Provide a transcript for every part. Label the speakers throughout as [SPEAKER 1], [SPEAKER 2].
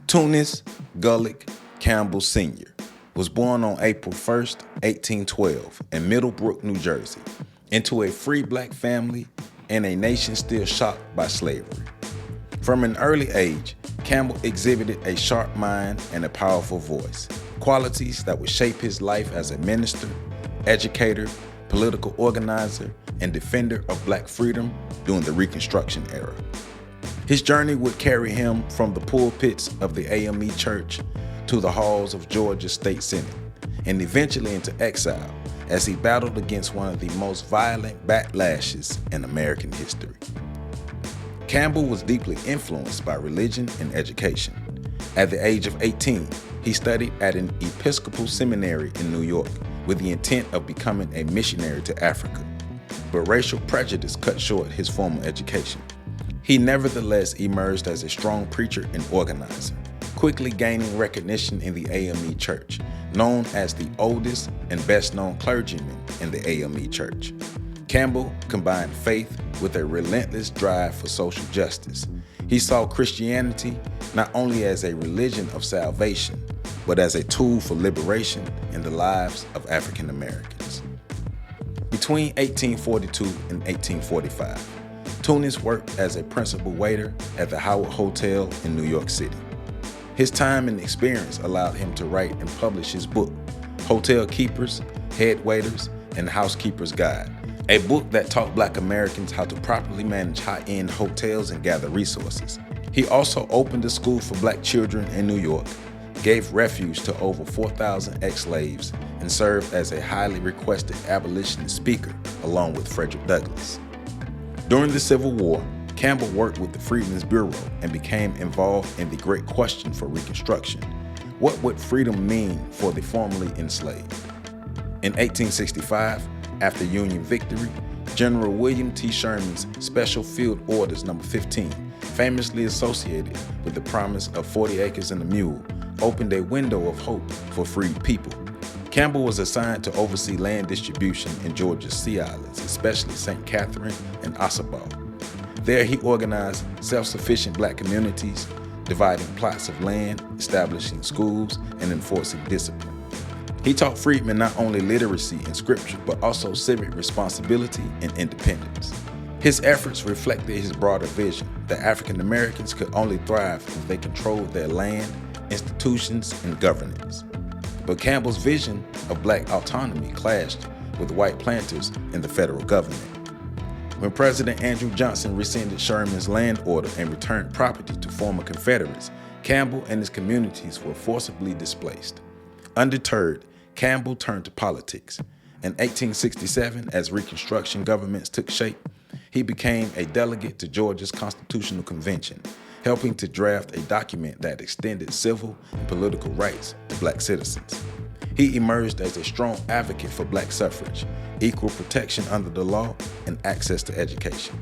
[SPEAKER 1] Tunis Gulick Campbell Sr. was born on April 1st, 1812 in Middlebrook, New Jersey, into a free black family in a nation still shocked by slavery. From an early age, Campbell exhibited a sharp mind and a powerful voice, qualities that would shape his life as a minister, educator, political organizer, and defender of black freedom during the Reconstruction era. His journey would carry him from the pulpits of the AME Church to the halls of Georgia State Senate, and eventually into exile as he battled against one of the most violent backlashes in American history. Campbell was deeply influenced by religion and education. At the age of 18, he studied at an Episcopal seminary in New York with the intent of becoming a missionary to Africa, but racial prejudice cut short his formal education. He nevertheless emerged as a strong preacher and organizer, quickly gaining recognition in the AME Church, known as the oldest and best-known clergyman in the AME Church. Campbell combined faith with a relentless drive for social justice. He saw Christianity not only as a religion of salvation, but as a tool for liberation in the lives of African Americans. Between 1842 and 1845, Tunis worked as a principal waiter at the Howard Hotel in New York City. His time and experience allowed him to write and publish his book, Hotel Keepers, Head Waiters, and Housekeeper's Guide, a book that taught Black Americans how to properly manage high-end hotels and gather resources. He also opened a school for Black children in New York, gave refuge to over 4,000 ex-slaves, and served as a highly requested abolitionist speaker along with Frederick Douglass. During the Civil War, Campbell worked with the Freedmen's Bureau and became involved in the great question for Reconstruction. What would freedom mean for the formerly enslaved? In 1865, after Union victory, General William T. Sherman's Special Field Orders No. 15, famously associated with the promise of 40 acres and a mule, opened a window of hope for freed people. Campbell was assigned to oversee land distribution in Georgia's Sea Islands, especially St. Catherine and Ossabaw. There he organized self-sufficient black communities, dividing plots of land, establishing schools, and enforcing discipline. He taught freedmen not only literacy and scripture, but also civic responsibility and independence. His efforts reflected his broader vision that African Americans could only thrive if they controlled their land, institutions, and governance. But Campbell's vision of black autonomy clashed with white planters in the federal government. When President Andrew Johnson rescinded Sherman's land order and returned property to former Confederates, Campbell and his communities were forcibly displaced. Undeterred, Campbell turned to politics. In 1867, as Reconstruction governments took shape, he became a delegate to Georgia's Constitutional Convention, helping to draft a document that extended civil and political rights to black citizens. He emerged as a strong advocate for black suffrage, equal protection under the law, and access to education.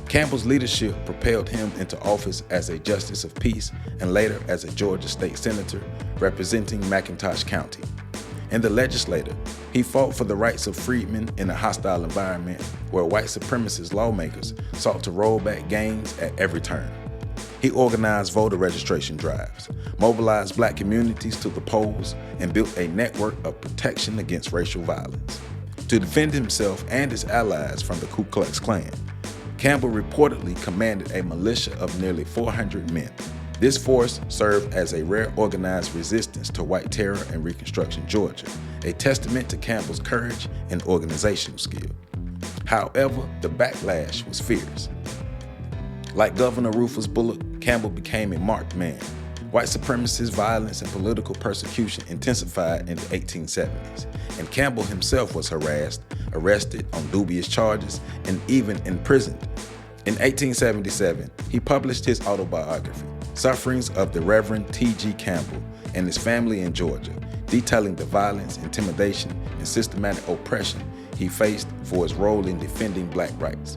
[SPEAKER 1] Campbell's leadership propelled him into office as a justice of peace and later as a Georgia state senator representing McIntosh County. In the legislature, he fought for the rights of freedmen in a hostile environment where white supremacist lawmakers sought to roll back gains at every turn. He organized voter registration drives, mobilized black communities to the polls, and built a network of protection against racial violence. To defend himself and his allies from the Ku Klux Klan, Campbell reportedly commanded a militia of nearly 400 men. This force served as a rare organized resistance to white terror in Reconstruction Georgia, a testament to Campbell's courage and organizational skill. However, the backlash was fierce. Like Governor Rufus Bullock, Campbell became a marked man. White supremacist violence and political persecution intensified in the 1870s, and Campbell himself was harassed, arrested on dubious charges, and even imprisoned. In 1877, he published his autobiography, Sufferings of the Reverend T.G. Campbell and His Family in Georgia, detailing the violence, intimidation, and systematic oppression he faced for his role in defending black rights.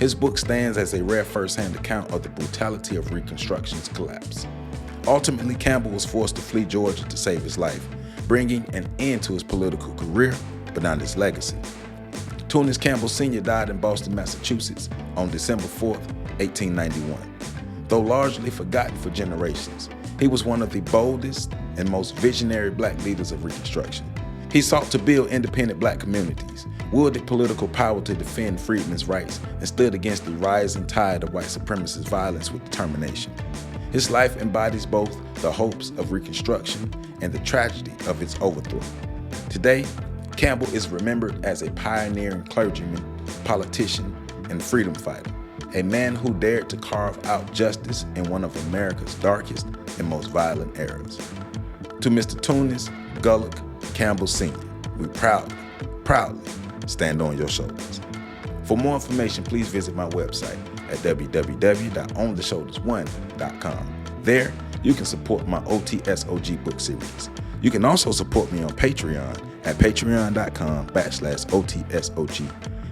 [SPEAKER 1] His book stands as a rare first-hand account of the brutality of Reconstruction's collapse. Ultimately, Campbell was forced to flee Georgia to save his life, bringing an end to his political career, but not his legacy. Tunis Campbell Sr. died in Boston, Massachusetts on December 4, 1891. Though largely forgotten for generations, he was one of the boldest and most visionary black leaders of Reconstruction. He sought to build independent black communities, wielded political power to defend freedmen's rights, and stood against the rising tide of white supremacist violence with determination. His life embodies both the hopes of Reconstruction and the tragedy of its overthrow. Today, Campbell is remembered as a pioneering clergyman, politician, and freedom fighter, a man who dared to carve out justice in one of America's darkest and most violent eras. To Mr. Tunis, Gullick, Campbell Sr., we proudly stand on your shoulders. For more information, please visit my website at www.ontheshoulders1.com. There, you can support my OTSOG book series. You can also support me on Patreon at patreon.com/OTSOG.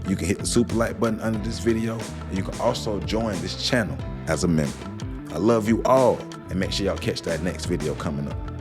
[SPEAKER 1] You can hit the super like button under this video, and you can also join this channel as a member. I love you all, and make sure y'all catch that next video coming up.